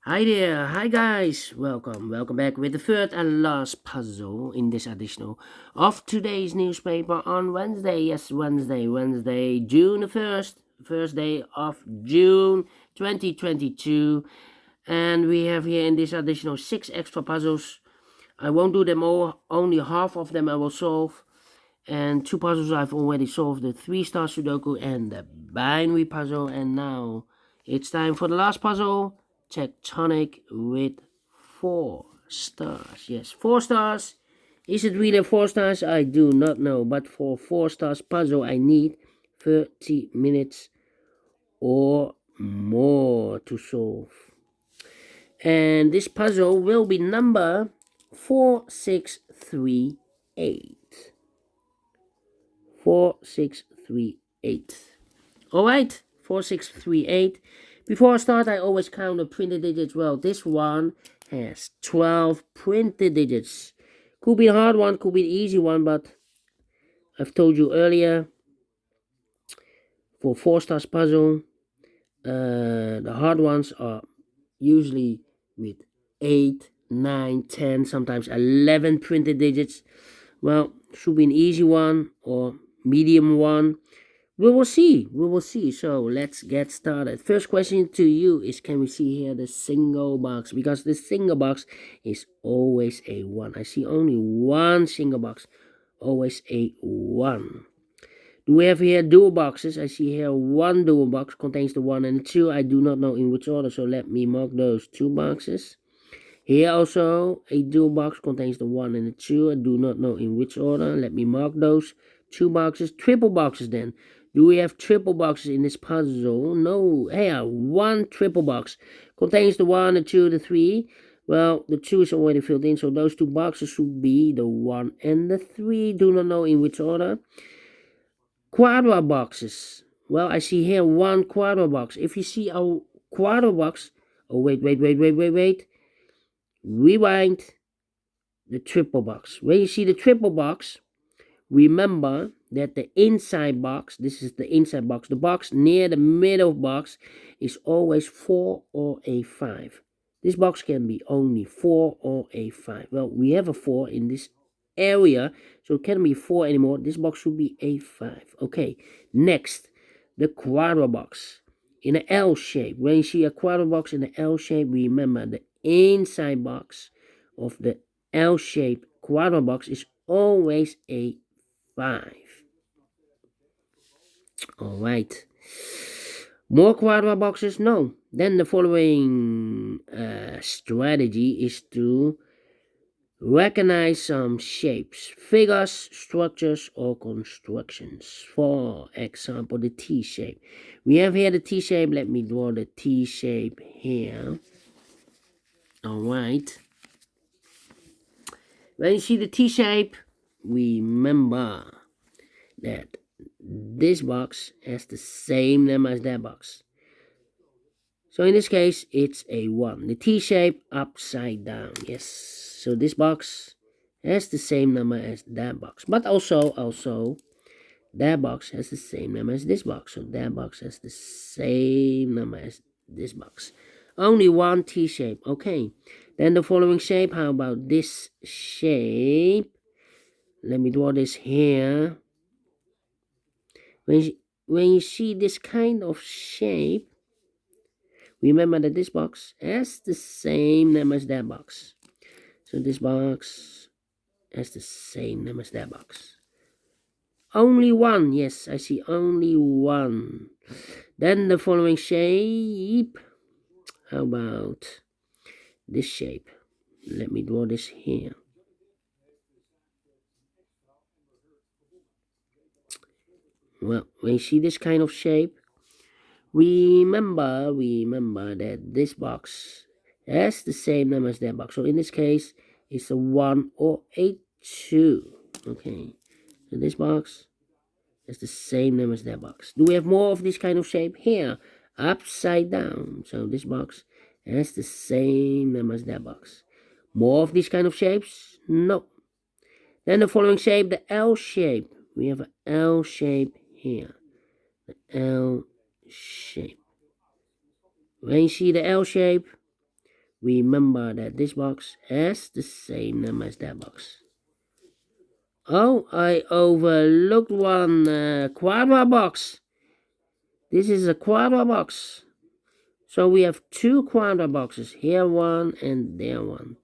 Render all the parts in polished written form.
Hi there, hi guys, welcome back with the third and last puzzle in this edition of today's newspaper on Wednesday. Yes, Wednesday, June the 1st, first day of June 2022. And we have here in this additional 6 extra puzzles. I won't do them all, only half of them I will solve. And 2 puzzles I've already solved, the 3-star Sudoku and the binary puzzle. And now it's time for the last puzzle. Tectonic with 4 stars. Yes, 4 stars. Is it really 4 stars? I do not know. But for 4 stars puzzle, I need 30 minutes or more to solve. And this puzzle will be number 4638. 4638. Alright, 4638. Before I start, I always count the printed digits. Well, this one has 12 printed digits. Could be a hard one, could be an easy one, but I've told you earlier, for 4 stars puzzle, the hard ones are usually with 8, 9, 10, sometimes 11 printed digits. Well, should be an easy one or medium one. We will see. So let's get started. First question to you is, can we see here the single box? Because the single box is always a 1. I see only one single box, always a 1. Do we have here dual boxes? I see here one dual box contains the 1 and the 2. I do not know in which order, so let me mark those 2 boxes. Here also a dual box contains the 1 and the 2. I do not know in which order. Let me mark those 2 boxes. Triple boxes then. Do we have triple boxes in this puzzle? No. Here, one triple box contains the 1, the 2, the 3. Well, the 2 is already filled in, so those 2 boxes should be the 1 and the 3. Do not know in which order. Quadra boxes. Well, I see here one quadra box. If you see a quadra box, oh wait. Rewind the triple box. When you see the triple box, remember that the inside box, this is the inside box, the box near the middle box is always 4 or a 5. This box can be only 4 or a 5. Well, we have a 4 in this area, so it can't be 4 anymore. This box should be a 5. Okay, next, the quadra box in an L shape. When you see a quadra box in an L shape, remember the inside box of the L shape quadra box is always a 5. All right. More quadra boxes? No. Then the following strategy is to recognize some shapes, figures, structures, or constructions. For example, the T shape. We have here the T shape. Let me draw the T shape here. All right. When you see the T shape, remember that this box has the same number as that box. So in this case, it's a 1. The T shape upside down. Yes. So this box has the same number as that box. But also, that box has the same number as this box. So that box has the same number as this box. Only one T shape. Okay. Then the following shape. How about this shape? Let me draw this here. When you see this kind of shape, remember that this box has the same number as that box. So this box has the same number as that box. Only one. Yes, I see only one. Then the following shape. How about this shape? Let me draw this here. Well, when you see this kind of shape, remember that this box has the same number as that box. So in this case, it's a 1 or a 2. Okay, so this box has the same number as that box. Do we have more of this kind of shape? Here, upside down. So this box has the same number as that box. More of these kind of shapes? No. Then the following shape, the L shape. We have an L shape here. The L shape. When you see the L shape, remember that this box has the same number as that box. Oh, I overlooked one quadra box. This is a quadra box. So we have two quadra boxes. Here one and there one.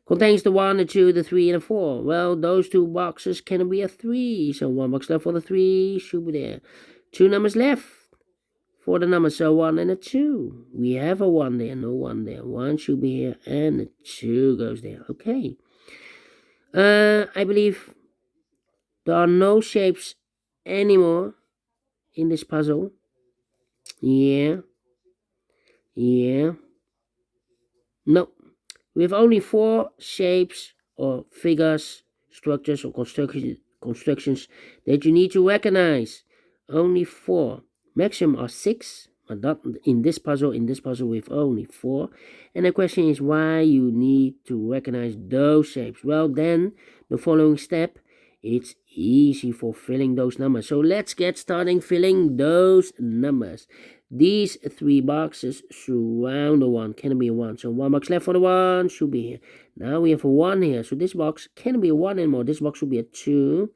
Contains the 1, the 2, the 3, and the 4. Well, those two boxes can be a 3. So one box left for the 3 should be there. Two numbers left for the numbers. So 1 and a 2. We have a 1 there, no 1 there. 1 should be here and the 2 goes there. Okay. I believe there are no shapes anymore in this puzzle. Yeah. No. We have only 4 shapes or figures, structures or constructions that you need to recognize. Only 4. Maximum are 6, but not in this puzzle. In this puzzle we have only 4. And the question is why you need to recognize those shapes. Well, then the following step, it's easy for filling those numbers. So let's get started filling those numbers. These 3 boxes surround the 1. Can be a 1. So 1 box left for the 1 should be here. Now we have a 1 here. So this box can be a 1 anymore. This box should be a 2.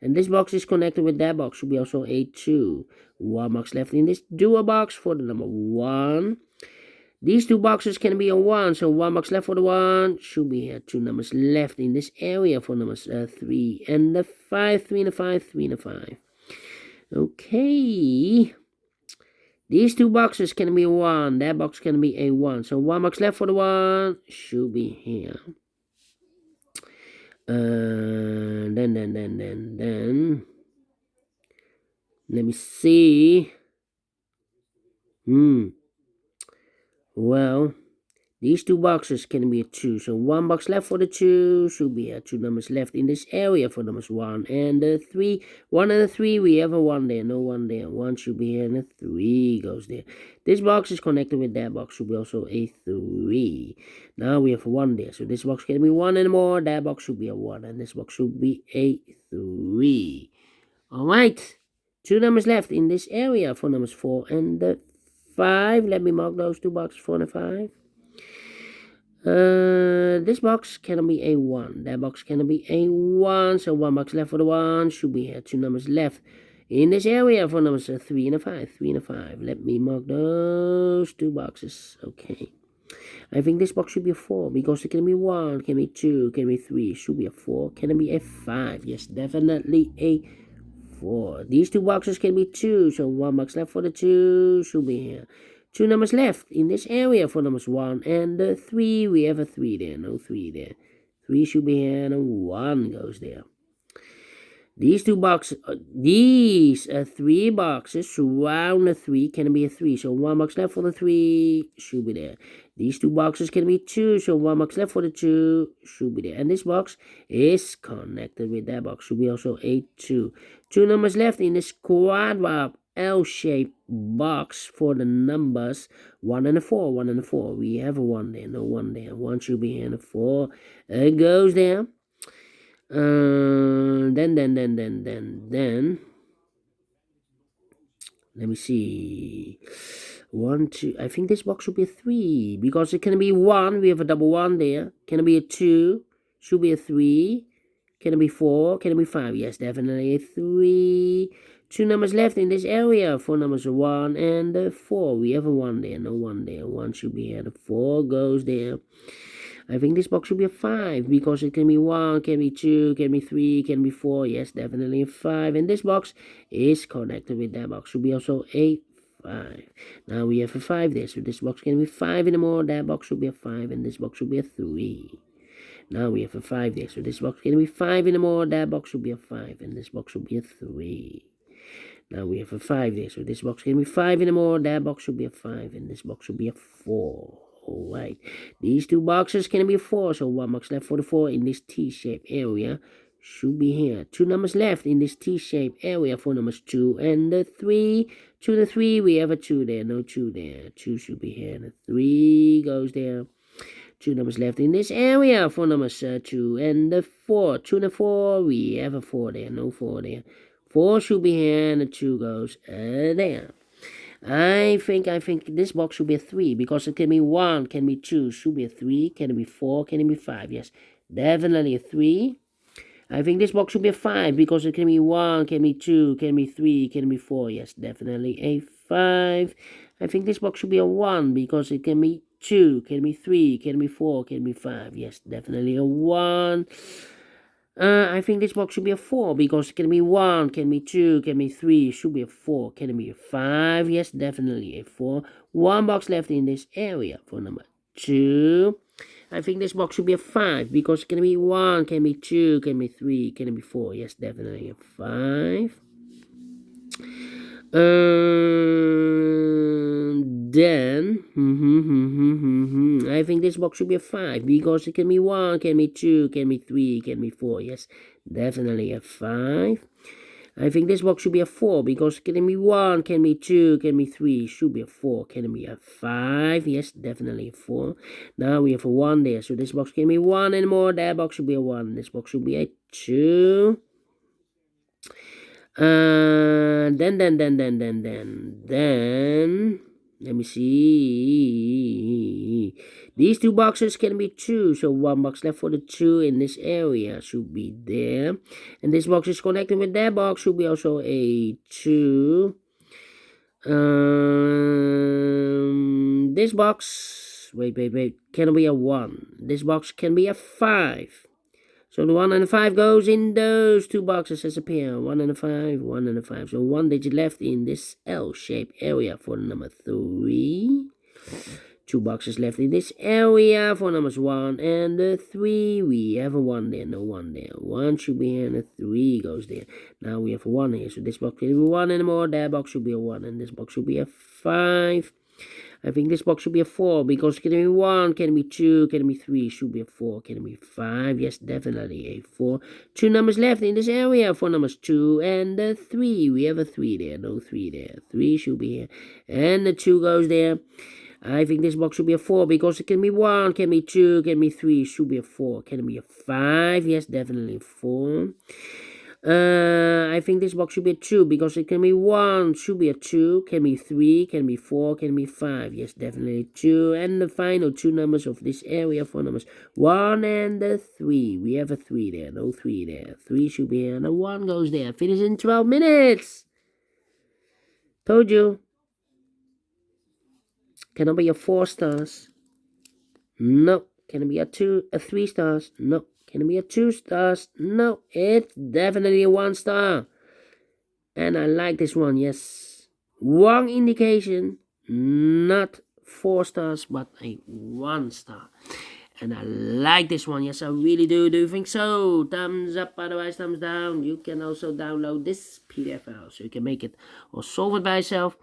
And this box is connected with that box. Should be also a 2. 1 box left in this dual box for the number 1. These 2 boxes can be a 1. So 1 box left for the 1 should be here. 2 numbers left in this area for numbers 3 and the 5. 3 and the 5. 3 and the 5. Okay. These 2 boxes can be 1. That box can be a 1. So 1 box left for the 1 should be here. Then. Let me see. Well, these 2 boxes can be a 2. So 1 box left for the 2 should be here. 2 numbers left in this area for numbers 1 and the 3. 1 and the 3, we have a 1 there. No 1 there. 1 should be here and a 3 goes there. This box is connected with that box. Should be also a 3. Now we have a 1 there. So this box can be 1 anymore. That box should be a 1. And this box should be a 3. Alright. 2 numbers left in this area for numbers 4 and the 5. Let me mark those 2 boxes, 4 and 5. This box can be a 1. That box can be a 1. So 1 box left for the 1 should be here. 2 numbers left in this area for numbers 3 and a 5. 3 and a 5. Let me mark those 2 boxes. Okay. I think this box should be a 4 because it can be 1, can be 2, can be 3. Should be a 4. Can it be a 5? Yes, definitely a 4. These 2 boxes can be 2. So 1 box left for the 2 should be here. 2 numbers left in this area for numbers 1 and the 3. We have a 3 there. No 3 there. 3 should be here and a 1 goes there. These 2 boxes, these 3 boxes surround the 3 can be a 3. So 1 box left for the 3 should be there. These 2 boxes can be 2. So 1 box left for the 2 should be there. And this box is connected with that box. Should be also a 2. 2 numbers left in this quadra L-shaped box for the numbers 1 and a 4. 1 and a 4. We have a 1 there. No 1 there. 1 should be here and a 4. It goes there. Then. Let me see. 1, 2. I think this box should be a 3 because it can be 1. We have a double 1 there. Can it be a 2? Should be a 3. Can it be 4? Can it be 5? Yes, definitely a 3. 2 numbers left in this area for numbers 1 and 4. We have a 1 there. No 1 there. 1 should be here. The 4 goes there. I think this box should be a 5 because it can be 1, can be 2, can be 3, can be 4. Yes, definitely a 5. And this box is connected with that box. Should be also a 5. Now we have a 5 there. So this box can be 5 anymore. That box should be a 5 and this box should be a 3. Now we have a 5 there. So this box can be 5 anymore. That box should be a 5 and this box should be a 3. Now we have a 5 there. So this box can be 5 anymore. That box should be a 5 and this box should be a 4. Alright, these 2 boxes can be 4, so 1 box left for the 4 in this T-shaped area should be here. 2 numbers left in this T-shaped area for numbers 2 and the 3. 2 to 3, we have a 2 there, no 2 there. 2 should be here, and the 3 goes there. 2 numbers left in this area for numbers 2 and the 4. 2 and the 4, we have a 4 there, no 4 there. 4 should be here, and the 2 goes there. I think this box should be a 3 because it can be 1, can be 2, should be a 3, can it be 4, can it be 5? Yes, definitely a 3. I think this box should be a 5 because it can be 1, can be 2, can be 3, can be 4. Yes, definitely a 5. I think this box should be a 1 because it can be 2, can be 3, can be 4, can be 5. Yes, definitely a 1. I think this box should be a 4 because it can be 1, can be 2, can be 3, should be a 4, can it be a 5? Yes, definitely a 4. One box left in this area for number 2. I think this box should be a 5 because it can be 1, can be 2, can be 3, can be 4. Yes, definitely a 5. Then I think this box should be a 5 because it can be 1, can be 2, can be 3, can be 4. Yes, definitely a 5. I think this box should be a 4 because it can be 1, can be 2, can be 3, should be a 4, can be a 5. Yes, definitely a 4. Now we have a 1 there, so this box can be 1 and more. That box should be a 1. This box should be a 2. Then let me see. These two boxes can be 2, so one box left for the 2 in this area should be there, and this box is connected with that box, should be also a 2. This box, wait, can be a 1. This box can be a 5. So the 1 and the 5 goes in those two boxes as a pair. 1 and a 5, 1 and a 5. So 1 digit left in this L-shaped area for number 3. 2 boxes left in this area for numbers 1 and 3. We have a 1 there, no 1 there. 1 should be here and a 3 goes there. Now we have a 1 here. So this box can be 1 and more. That box should be a 1 and this box should be a 5. I think this box should be a 4 because it can be 1, can be 2, can be 3, should be a 4, can be 5. Yes, definitely a 4. 2 numbers left in this area for numbers 2 and 3. We have a 3 there, no 3 there. 3 should be here and the 2 goes there. I think this box should be a 4 because it can be 1, can be 2, can be 3, should be a 4, can be a 5. Yes, definitely a 4. I think this box should be a 2 because it can be 1, should be a 2, can be 3, can be 4, can be 5. Yes, definitely 2. And the final 2 numbers of this area for numbers 1 and 3. We have a 3 there, no 3 there. 3 should be here, and a 1 goes there. Finish in 12 minutes. Told you. Can it be a 4 stars? No. Can it be a 3 stars? No. Can it be a 2 stars? No. It's definitely a 1 star. And I like this one, yes. 1 indication, not 4 stars, but a 1 star. And I like this one, yes, I really do. Do you think so? Thumbs up, otherwise thumbs down. You can also download this PDF file so you can make it or solve it by yourself.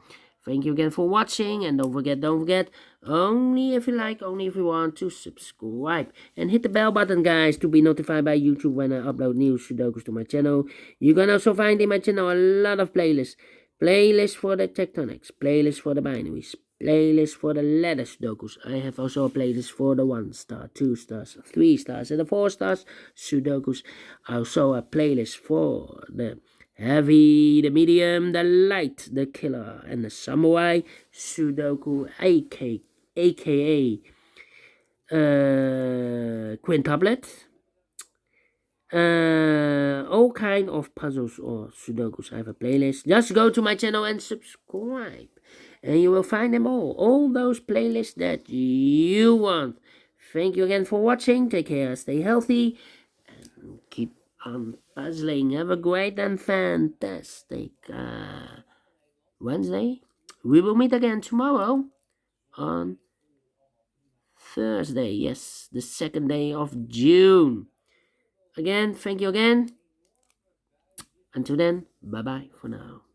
Thank you again for watching, and don't forget, only if you like, only if you want to subscribe. And hit the bell button, guys, to be notified by YouTube when I upload new Sudokus to my channel. You can also find in my channel a lot of playlists. Playlists for the tectonics, playlists for the binaries, playlist for the letter Sudokus. I have also a playlist for the 1 star, 2 stars, 3 stars, and the 4 stars Sudokus. Also a playlist for the heavy, the medium, the light, the killer, and the samurai Sudoku, a.k.a. Quintuplet. All kind of puzzles or Sudokus. I have a playlist. Just go to my channel and subscribe, and you will find them all those playlists that you want. Thank you again for watching. Take care, stay healthy, and keep on puzzling. Have a great and fantastic Wednesday. We will meet again tomorrow on Thursday. Yes, the 2nd day of June. Again, thank you again. Until then, bye-bye for now.